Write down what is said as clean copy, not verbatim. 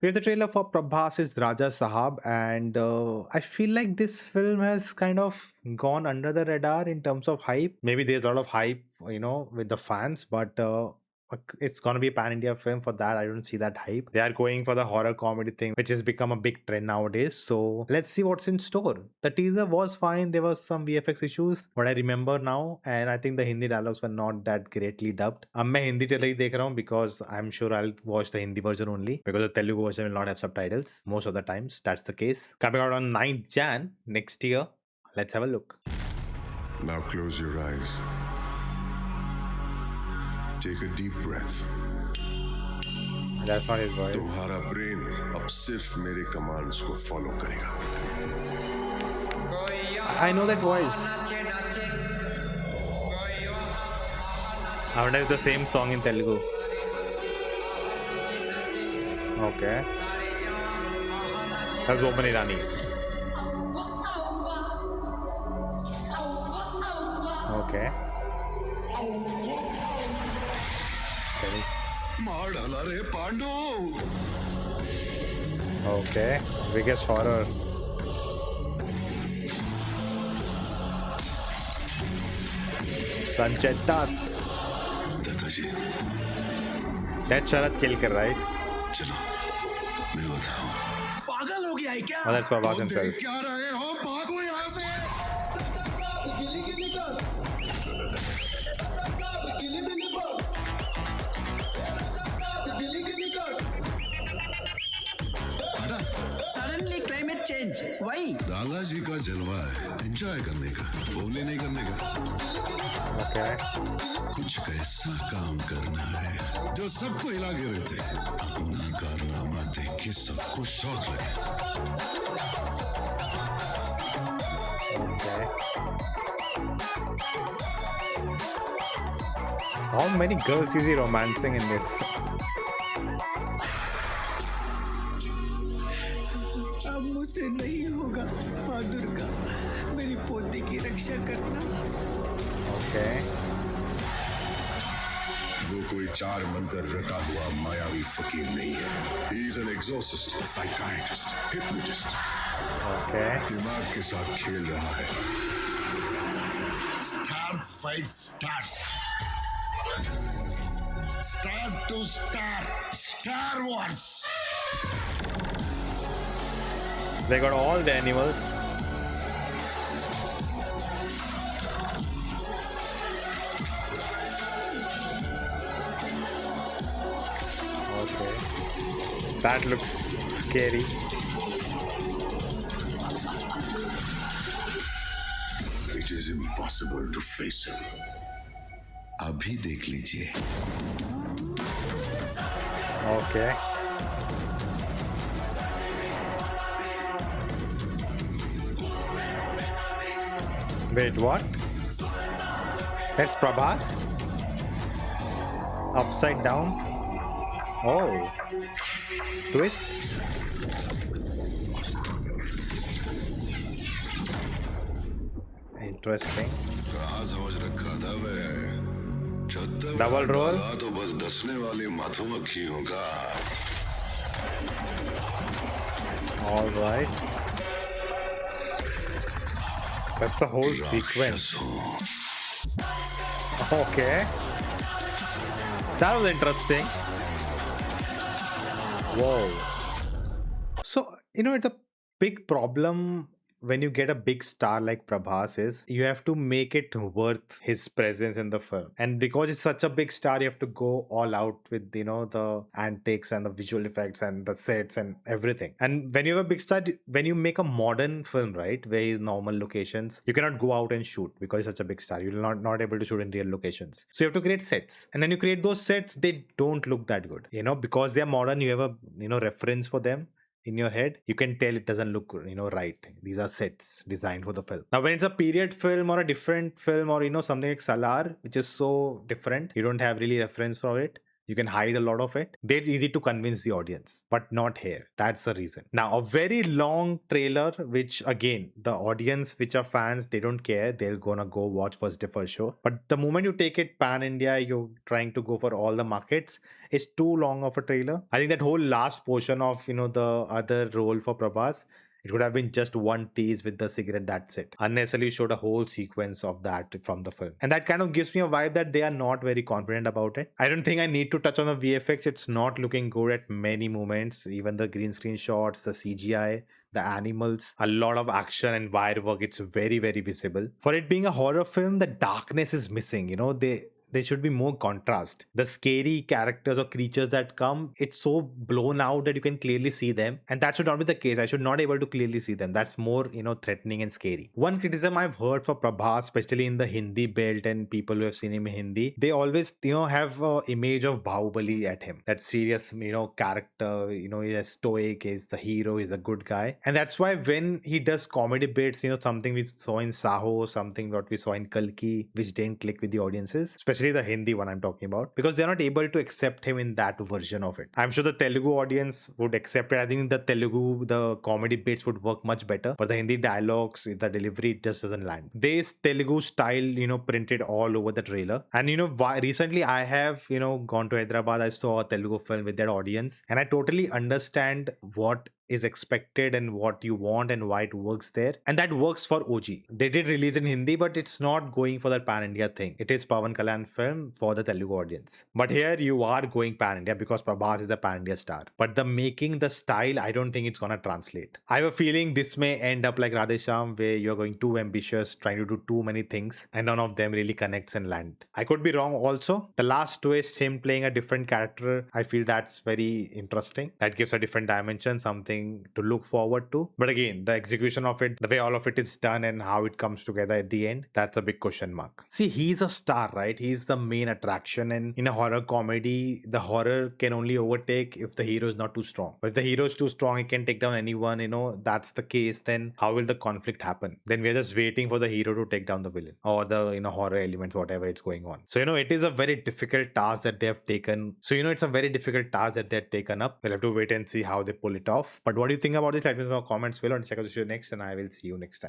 We have the trailer for Prabhas' Raja Sahab, and I feel like this film has kind of gone under the radar in terms of hype. Maybe there's a lot of hype, with the fans, but it's gonna be a pan-India film. For that, I don't see that hype. They are going for the horror comedy thing, which has become a big trend nowadays. So let's see what's in store. The teaser was fine. There was some VFX issues, what I remember now, and I think the Hindi dialogues were not that greatly dubbed. अब मैं Hindi trailer ही देख रहा हूँ because I'm sure I'll watch the Hindi version only because the Telugu version will not have subtitles most of the times. That's the case. Coming out on 9th Jan next year. Let's have a look. Now close your eyes. Take a deep breath. That's not his voice. तुम्हारा brain अब सिर्फ मेरे commands को follow करेगा. I know that voice. I wonder if the same song in Telugu. Okay. That's Boman Irani. Okay. मार डाला रे Pandu. Okay. Biggest horror. Sanjay dutt. दादाजी. That Sharat Kilkar, right? चलो मैं बताऊं. पागल हो गया है क्या? Oh, that's Prabhas himself. क्या रहे हो? भागो यहाँ से. Suddenly climate change. Why? दादाजी का जलवा है. एंजॉय करने का, बोले नहीं करने का. Okay. कुछ ऐसा काम करना है जो सबको हिला के रहते. अपना कारनामा देख के सबको शौक लगे. Okay. How many girls is he romancing in this? अब मुझसे नहीं होगा. माँ दुर्गा, मेरी पोती की रक्षा करना. Okay. वो कोई चार मंदिर रटा हुआ मायावी फकीर नहीं है. He is an exorcist, psychiatrist, hypnotist. Okay. दिमाग के साथ खेल रहा है. Star fight starts. Star to star. Star Wars. They got all the animals. Okay. That looks scary. It is impossible to face him. अभी देख लीजिए. Okay. Wait, what? That's Prabhas? Upside down? Oh. Twist? Interesting. कहाँ समझ रखा था मैं. Double roll? तो बस डसने वाली मधुमक्खियों का. All right. That's the whole sequence. Okay. That was interesting. Whoa. So, it's a big problem when you get a big star like Prabhas is, you have to make it worth his presence in the film. And because it's such a big star, you have to go all out with, the antics and the visual effects and the sets and everything. And when you have a big star, when you make a modern film, right, where is normal locations, you cannot go out and shoot because it's such a big star. You're not able to shoot in real locations. So you have to create sets. And when you create those sets, they don't look that good, because they're modern, you have a, reference for them in your head, you can tell it doesn't look, right. These are sets designed for the film. Now, when it's a period film or a different film or, something like Salar, which is so different, you don't have really reference for it. You can hide a lot of it. It's easy to convince the audience, but not here. That's the reason. Now, a very long trailer, which again, the audience, which are fans, they don't care. They're gonna go watch first day for sure. But the moment you take it pan India, you're trying to go for all the markets. It's too long of a trailer. I think that whole last portion of the other role for Prabhas, it could have been just one tease with the cigarette, that's it. Unnecessarily showed a whole sequence of that from the film. And that kind of gives me a vibe that they are not very confident about it. I don't think I need to touch on the VFX. It's not looking good at many moments. Even the green screen shots, the CGI, the animals, a lot of action and wire work. It's very, very visible. For it being a horror film, the darkness is missing. There should be more contrast. The scary characters or creatures that come, it's so blown out that you can clearly see them. And that should not be the case. I should not be able to clearly see them. That's more, threatening and scary. One criticism I've heard for Prabhas, especially in the Hindi belt and people who have seen him in Hindi, they always, have a image of Bahubali at him. That serious, character, he's stoic, he's the hero, he's a good guy. And that's why when he does comedy bits, something we saw in Saho, something what we saw in Kalki, which didn't click with the audiences, especially the Hindi one I'm talking about, because they're not able to accept him in that version of it. I'm sure the Telugu audience would accept it. I think the comedy bits would work much better, but the Hindi dialogues, the delivery, it just doesn't land. This Telugu style, printed all over the trailer. And recently I have, gone to Hyderabad. I saw a Telugu film with that audience, and I totally understand what is expected and what you want and why it works there. And that works for OG. They did release in Hindi, but it's not going for that pan India thing. It is Pawan Kalyan film for the Telugu audience. But here you are going pan India because Prabhas is a pan India star. But the making, the style, I don't think it's gonna translate. I have a feeling this may end up like Radhesham, where you're going too ambitious, trying to do too many things, and none of them really connects and land. I could be wrong also. The last twist, him playing a different character, I feel that's very interesting. That gives a different dimension, something to look forward to. But again, the execution of it, the way all of it is done and how it comes together at the end, that's a big question mark. See, he's a star, right? He's the main attraction, and in a horror comedy, the horror can only overtake if the hero is not too strong. But if the hero is too strong, he can take down anyone, that's the case, then how will the conflict happen? Then we're just waiting for the hero to take down the villain or the horror elements, whatever it's going on. So it is a very difficult task that they have taken. So it's a very difficult task that they've taken up. We'll have to wait and see how they pull it off. But what do you think about this? Let me know in the comments below, and check out the show next, and I will see you next time.